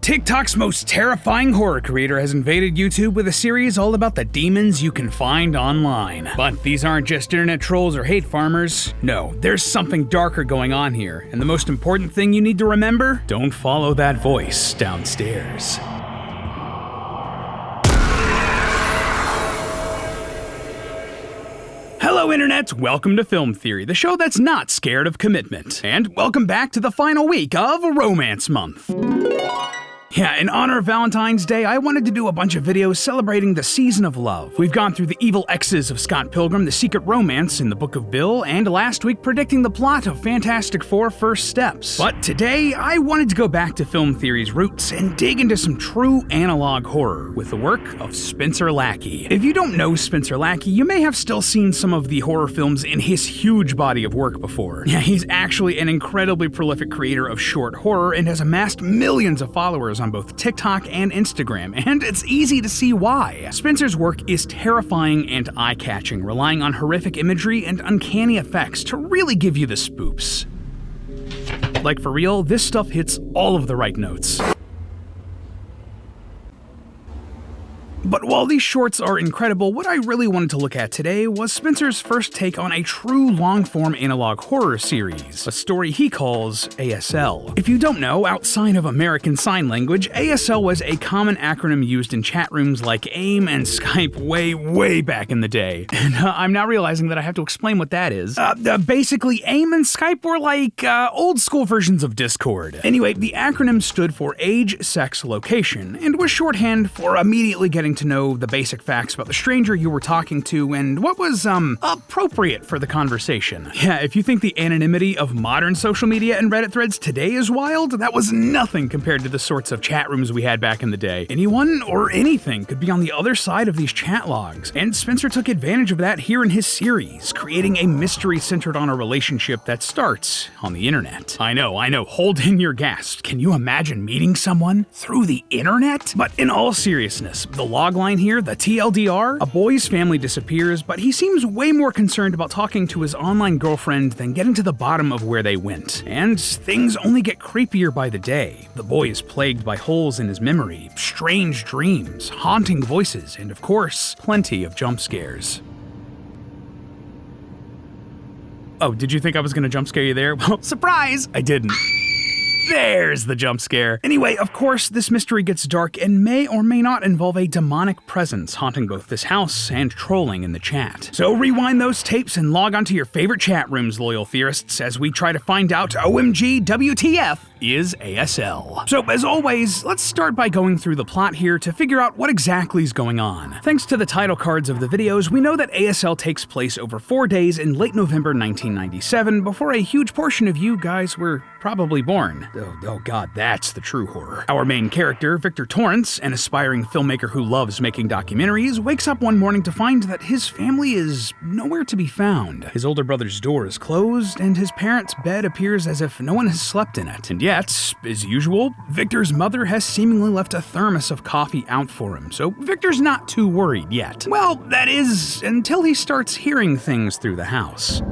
TikTok's most terrifying horror creator has invaded YouTube with a series all about the demons you can find online. But these aren't just internet trolls or hate farmers. No, there's something darker going on here, and the most important thing you need to remember: don't follow that voice downstairs. Hello Internet, welcome to Film Theory, the show that's not scared of commitment. And welcome back to the final week of Romance Month. Yeah, in honor of Valentine's Day, I wanted to do a bunch of videos celebrating the season of love. We've gone through the evil exes of Scott Pilgrim, the secret romance in the Book of Bill, and last week predicting the plot of Fantastic Four: First Steps. But today, I wanted to go back to Film Theory's roots and dig into some true analog horror with the work of Spencer Lackey. If you don't know Spencer Lackey, you may have still seen some of the horror films in his huge body of work before. Yeah, he's actually an incredibly prolific creator of short horror and has amassed millions of followers on both TikTok and Instagram, and it's easy to see why. Spencer's work is terrifying and eye-catching, relying on horrific imagery and uncanny effects to really give you the spoops. Like for real, this stuff hits all of the right notes. But while these shorts are incredible, what I really wanted to look at today was Spencer's first take on a true long-form analog horror series, a story he calls ASL. If you don't know, outside of American Sign Language, ASL was a common acronym used in chat rooms like AIM and Skype way back in the day. And I'm now realizing that I have to explain what that is. Basically, AIM and Skype were like old-school versions of Discord. Anyway, the acronym stood for Age, Sex, Location, and was shorthand for immediately getting to know the basic facts about the stranger you were talking to and what was, appropriate for the conversation. Yeah, if you think the anonymity of modern social media and Reddit threads today is wild, that was nothing compared to the sorts of chat rooms we had back in the day. Anyone or anything could be on the other side of these chat logs, and Spencer took advantage of that here in his series, creating a mystery centered on a relationship that starts on the internet. I know, hold in your gasp. Can you imagine meeting someone through the internet? But in all seriousness, the logline here, the TLDR, a boy's family disappears, but he seems way more concerned about talking to his online girlfriend than getting to the bottom of where they went. And things only get creepier by the day. The boy is plagued by holes in his memory, strange dreams, haunting voices, and of course, plenty of jump scares. Oh, did you think I was gonna jump scare you there? Well, surprise! I didn't. There's the jump scare. Anyway, of course, this mystery gets dark and may or may not involve a demonic presence haunting both this house and trolling in the chat. So rewind those tapes and log onto your favorite chat rooms, loyal theorists, as we try to find out OMG WTF is ASL. So as always, let's start by going through the plot here to figure out what exactly is going on. Thanks to the title cards of the videos, we know that ASL takes place over 4 days in late November 1997, before a huge portion of you guys were probably born. Oh god, that's the true horror. Our main character, Victor Torrance, an aspiring filmmaker who loves making documentaries, wakes up one morning to find that his family is nowhere to be found. His older brother's door is closed, and his parents' bed appears as if no one has slept in it. And yet, as usual, Victor's mother has seemingly left a thermos of coffee out for him, so Victor's not too worried yet. Well, that is, until he starts hearing things through the house.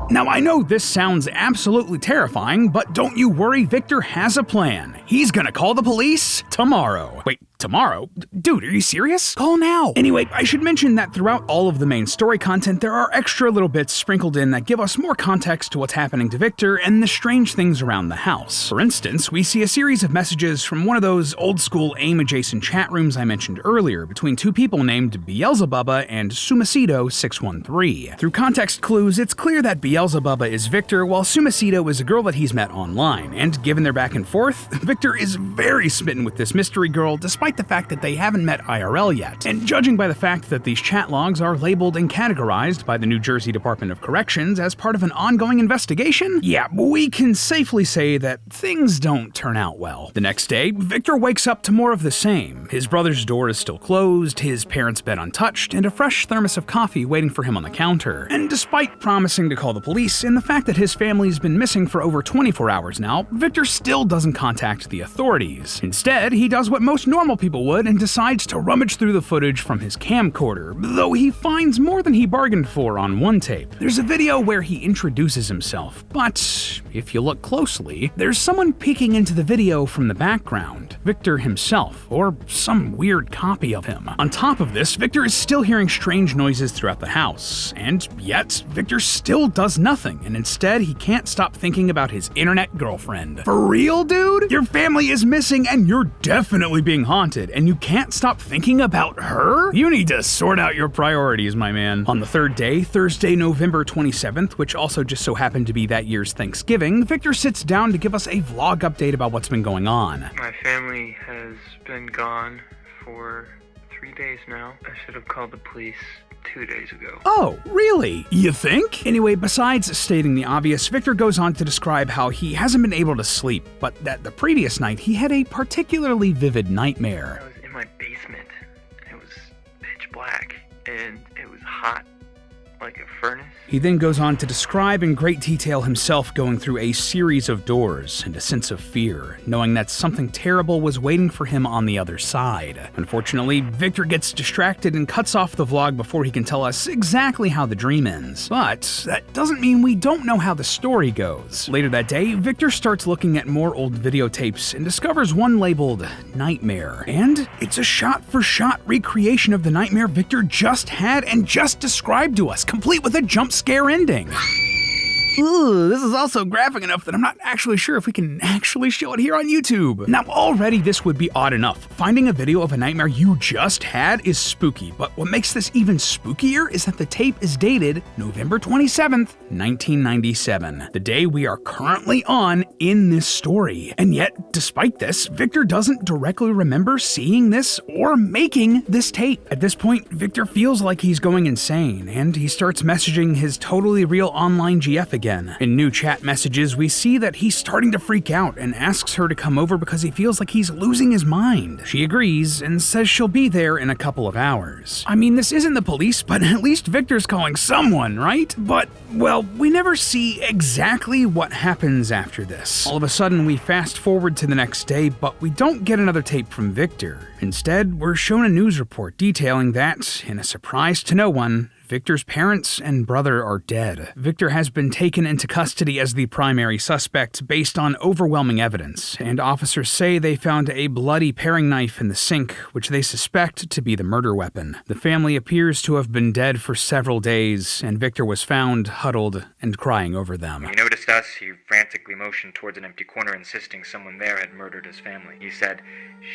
Now, I know this sounds absolutely terrifying, but don't you worry, Victor has a plan. He's gonna call the police tomorrow. Wait, tomorrow? Dude, are you serious? Call now. Anyway, I should mention that throughout all of the main story content, there are extra little bits sprinkled in that give us more context to what's happening to Victor and the strange things around the house. For instance, we see a series of messages from one of those old-school AIM-adjacent chat rooms I mentioned earlier between two people named Beelzebubba and Sumasido613. Through context clues, it's clear that Beelzebubba is Victor, while Sumasido is a girl that he's met online, and given their back and forth, Victor is very smitten with this mystery girl despite the fact that they haven't met IRL yet. And judging by the fact that these chat logs are labeled and categorized by the New Jersey Department of Corrections as part of an ongoing investigation, yeah, we can safely say that things don't turn out well. The next day, Victor wakes up to more of the same. His brother's door is still closed, his parents' bed untouched, and a fresh thermos of coffee waiting for him on the counter. And despite promising to call the police and the fact that his family's been missing for over 24 hours now, Victor still doesn't contact the authorities. Instead, he does what most normal people would, and decides to rummage through the footage from his camcorder, though he finds more than he bargained for on one tape. There's a video where he introduces himself, but if you look closely, there's someone peeking into the video from the background, Victor himself, or some weird copy of him. On top of this, Victor is still hearing strange noises throughout the house, and yet Victor still does nothing, and instead he can't stop thinking about his internet girlfriend. For real, dude? Your family is missing and you're definitely being haunted, and you can't stop thinking about her? You need to sort out your priorities, my man. On the third day, Thursday, November 27th, which also just so happened to be that year's Thanksgiving, Victor sits down to give us a vlog update about what's been going on. My family has been gone for 3 days now. I should have called the police 2 days ago. Oh, really? You think? Anyway, besides stating the obvious, Victor goes on to describe how he hasn't been able to sleep, but that the previous night he had a particularly vivid nightmare. I was in my basement. It was pitch black, and it was hot, like a furnace. He then goes on to describe in great detail himself going through a series of doors and a sense of fear, knowing that something terrible was waiting for him on the other side. Unfortunately, Victor gets distracted and cuts off the vlog before he can tell us exactly how the dream ends. But that doesn't mean we don't know how the story goes. Later that day, Victor starts looking at more old videotapes and discovers one labeled Nightmare. And it's a shot-for-shot recreation of the nightmare Victor just had and just described to us, complete with a jump scare ending. Ooh, this is also graphic enough that I'm not actually sure if we can actually show it here on YouTube. Now, already this would be odd enough. Finding a video of a nightmare you just had is spooky, but what makes this even spookier is that the tape is dated November 27th, 1997, the day we are currently on in this story. And yet, despite this, Victor doesn't directly remember seeing this or making this tape. At this point, Victor feels like he's going insane, and he starts messaging his totally real online GF again. In new chat messages, we see that he's starting to freak out and asks her to come over because he feels like he's losing his mind. She agrees and says she'll be there in a couple of hours. I mean, this isn't the police, but at least Victor's calling someone, right? But, well, we never see exactly what happens after this. All of a sudden, we fast forward to the next day, but we don't get another tape from Victor. Instead, we're shown a news report detailing that, in a surprise to no one, Victor's parents and brother are dead. Victor has been taken into custody as the primary suspect based on overwhelming evidence, and officers say they found a bloody paring knife in the sink, which they suspect to be the murder weapon. The family appears to have been dead for several days, and Victor was found huddled and crying over them. When he noticed us, he frantically motioned towards an empty corner, insisting someone there had murdered his family. He said,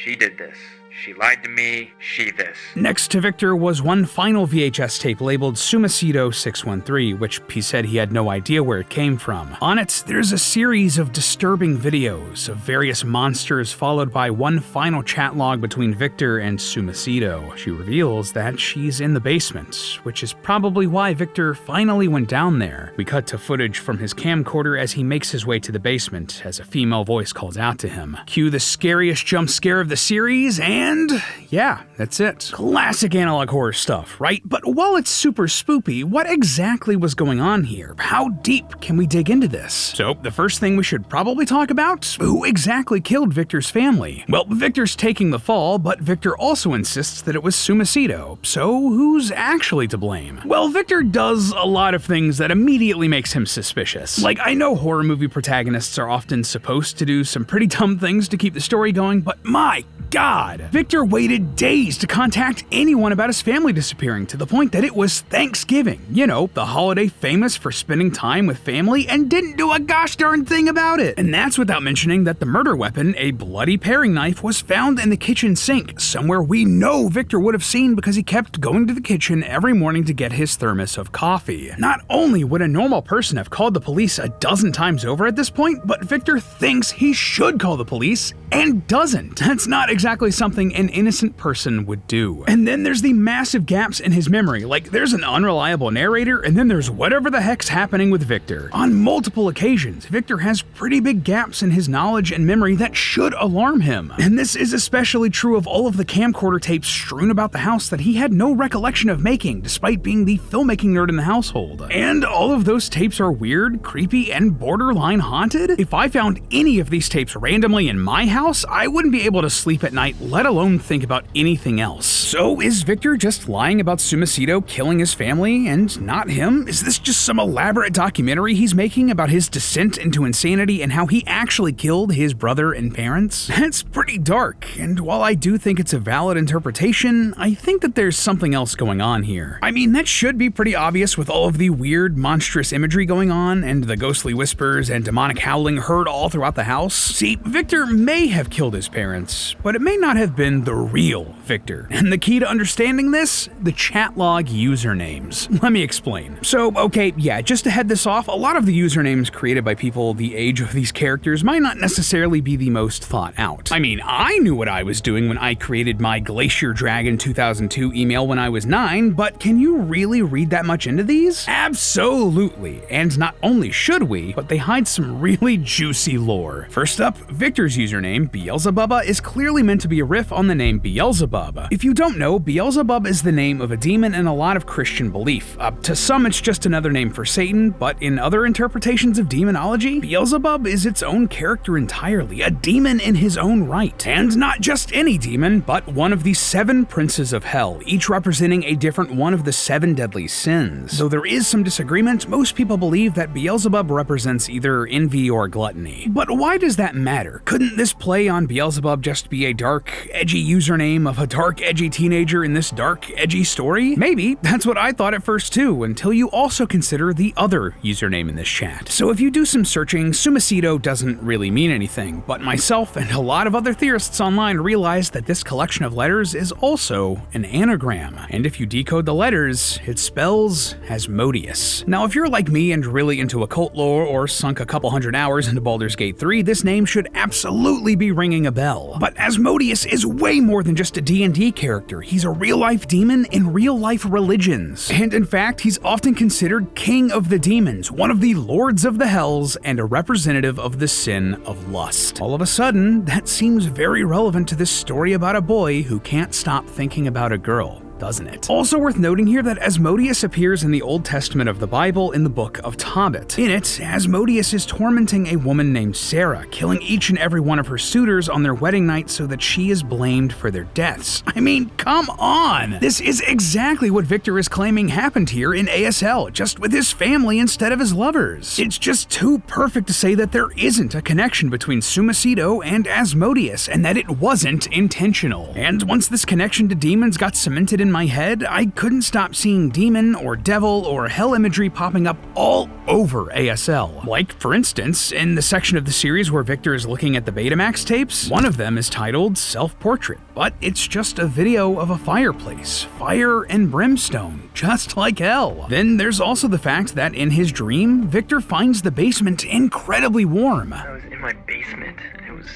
"She did this. She lied to me. She this." Next to Victor was one final VHS tape labeled Sumicido 613, which he said he had no idea where it came from. On it, there's a series of disturbing videos of various monsters, followed by one final chat log between Victor and Sumicido. She reveals that she's in the basement, which is probably why Victor finally went down there. We cut to footage from his camcorder as he makes his way to the basement, as a female voice calls out to him. Cue the scariest jump scare of the series, and yeah, that's it. Classic analog horror stuff, right? But while it's super spoopy, what exactly was going on here? How deep can we dig into this? So, the first thing we should probably talk about, who exactly killed Victor's family? Well, Victor's taking the fall, but Victor also insists that it was Sumicido. So, who's actually to blame? Well, Victor does a lot of things that immediately makes him suspicious. Like, I know horror movie protagonists are often supposed to do some pretty dumb things to keep the story going, but my God! Victor waited days to contact anyone about his family disappearing, to the point that it was Thanksgiving. You know, the holiday famous for spending time with family, and didn't do a gosh darn thing about it. And that's without mentioning that the murder weapon, a bloody paring knife, was found in the kitchen sink, somewhere we know Victor would have seen because he kept going to the kitchen every morning to get his thermos of coffee. Not only would a normal person have called the police a dozen times over at this point, but Victor thinks he should call the police and doesn't. That's not exactly something an innocent person would do. And then there's the massive gaps in his memory, like there's an unreliable narrator, and then there's whatever the heck's happening with Victor. On multiple occasions, Victor has pretty big gaps in his knowledge and memory that should alarm him. And this is especially true of all of the camcorder tapes strewn about the house that he had no recollection of making, despite being the filmmaking nerd in the household. And all of those tapes are weird, creepy, and borderline haunted. If I found any of these tapes randomly in my house, house, I wouldn't be able to sleep at night, let alone think about anything else. So is Victor just lying about Sumacito killing his family and not him? Is this just some elaborate documentary he's making about his descent into insanity and how he actually killed his brother and parents? That's pretty dark, and while I do think it's a valid interpretation, I think that there's something else going on here. I mean, that should be pretty obvious with all of the weird, monstrous imagery going on and the ghostly whispers and demonic howling heard all throughout the house. See, Victor may have killed his parents, but it may not have been the real Victor. And the key to understanding this? The chat log usernames. Let me explain. So, okay, yeah, just to head this off, a lot of the usernames created by people the age of these characters might not necessarily be the most thought out. I mean, I knew what I was doing when I created my Glacier Dragon 2002 email when I was 9, but can you really read that much into these? Absolutely. And not only should we, but they hide some really juicy lore. First up, Victor's username, Beelzebubba, is clearly meant to be a riff on the name Beelzebub. If you don't know, Beelzebub is the name of a demon in a lot of Christian belief. To some, it's just another name for Satan, but in other interpretations of demonology, Beelzebub is its own character entirely, a demon in his own right. And not just any demon, but one of the 7 princes of hell, each representing a different one of the 7 deadly sins. Though there is some disagreement, most people believe that Beelzebub represents either envy or gluttony. But why does that matter? Couldn't this play on Beelzebub just be a dark, edgy username of a dark, edgy teenager in this dark, edgy story? Maybe, that's what I thought at first too, until you also consider the other username in this chat. So if you do some searching, Sumacito doesn't really mean anything, but myself and a lot of other theorists online realized that this collection of letters is also an anagram. And if you decode the letters, it spells Asmodeus. Now, if you're like me and really into occult lore or sunk a couple hundred hours into Baldur's Gate 3, this name should absolutely be ringing a bell. But Asmodeus is way more than just a D&D character. He's a real-life demon in real-life religions. And in fact, he's often considered king of the demons, one of the lords of the hells, and a representative of the sin of lust. All of a sudden, that seems very relevant to this story about a boy who can't stop thinking about a girl, doesn't it? Also worth noting here that Asmodeus appears in the Old Testament of the Bible in the book of Tobit. In it, Asmodeus is tormenting a woman named Sarah, killing each and every one of her suitors on their wedding night so that she is blamed for their deaths. I mean, come on! This is exactly what Victor is claiming happened here in ASL, just with his family instead of his lovers. It's just too perfect to say that there isn't a connection between Sumacito and Asmodeus, and that it wasn't intentional. And once this connection to demons got cemented in my head, I couldn't stop seeing demon or devil or hell imagery popping up all over ASL. Like, for instance, in the section of the series where Victor is looking at the Betamax tapes, one of them is titled Self-Portrait, but it's just a video of a fireplace, fire and brimstone, just like hell. Then there's also the fact that in his dream, Victor finds the basement incredibly warm. I was in my basement. It was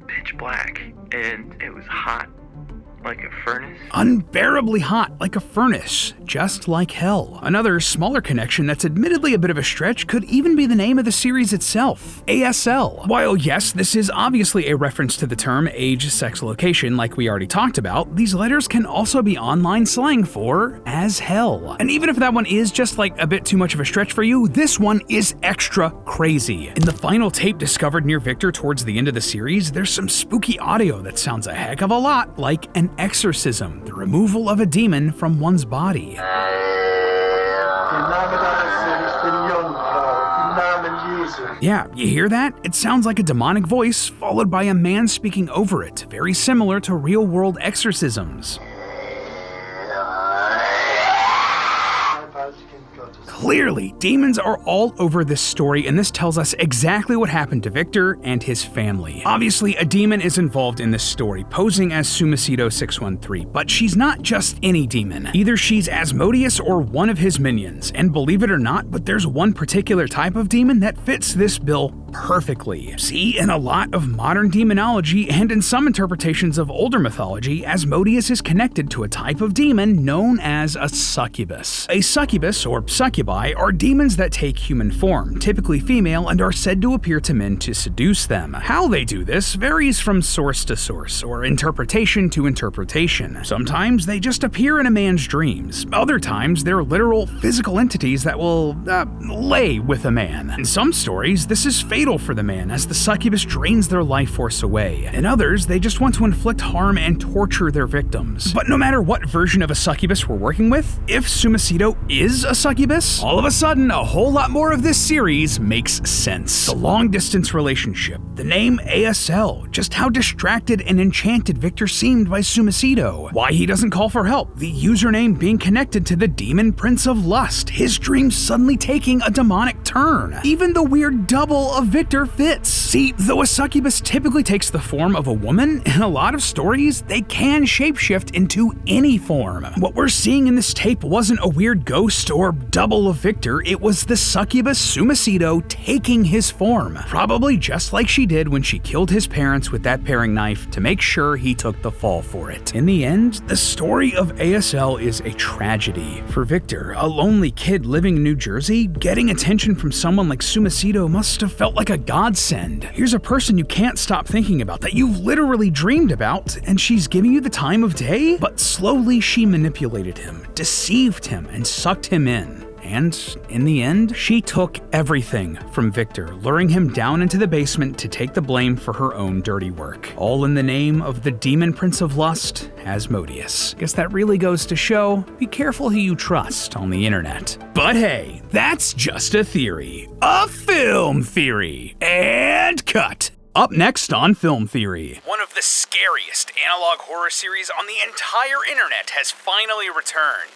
pitch black, and it was hot. Like a furnace? Unbearably hot, like a furnace, just like hell. Another smaller connection that's admittedly a bit of a stretch could even be the name of the series itself, ASL. While yes, this is obviously a reference to the term age, sex, location like we already talked about, these letters can also be online slang for as hell. And even if that one is just like a bit too much of a stretch for you, this one is extra crazy. In the final tape discovered near Victor towards the end of the series, there's some spooky audio that sounds a heck of a lot like an exorcism, the removal of a demon from one's body. Yeah, you hear that? It sounds like a demonic voice followed by a man speaking over it, very similar to real-world exorcisms. Clearly, demons are all over this story, and this tells us exactly what happened to Victor and his family. Obviously, a demon is involved in this story, posing as Sumacito 613, but she's not just any demon. Either she's Asmodeus or one of his minions, and believe it or not, but there's one particular type of demon that fits this bill perfectly. See, in a lot of modern demonology and in some interpretations of older mythology, Asmodeus is connected to a type of demon known as a succubus. A succubus, or succubi, are demons that take human form, typically female, and are said to appear to men to seduce them. How they do this varies from source to source, or interpretation to interpretation. Sometimes they just appear in a man's dreams. Other times they're literal physical entities that will lay with a man. In some stories, this is fatal fatal for the man as the succubus drains their life force away. In others, they just want to inflict harm and torture their victims. But no matter what version of a succubus we're working with, if Sumisido is a succubus, all of a sudden a whole lot more of this series makes sense. The long-distance relationship, the name ASL, just how distracted and enchanted Victor seemed by Sumisido, why he doesn't call for help, the username being connected to the demon prince of lust, his dreams suddenly taking a demonic turn. Even the weird double of Victor fits. See, though a succubus typically takes the form of a woman, in a lot of stories, they can shapeshift into any form. What we're seeing in this tape wasn't a weird ghost or double of Victor, it was the succubus Sumisido taking his form, probably just like she did when she killed his parents with that paring knife to make sure he took the fall for it. In the end, the story of ASL is a tragedy. For Victor, a lonely kid living in New Jersey, getting attention from someone like Sumisido must have felt like a godsend. Here's a person you can't stop thinking about, that you've literally dreamed about, and she's giving you the time of day? But slowly she manipulated him, deceived him, and sucked him in. And in the end, she took everything from Victor, luring him down into the basement to take the blame for her own dirty work. All in the name of the demon prince of lust, Asmodeus. Guess that really goes to show, be careful who you trust on the internet. But hey, that's just a theory. A film theory. And cut. Up next on Film Theory. One of the scariest analog horror series on the entire internet has finally returned.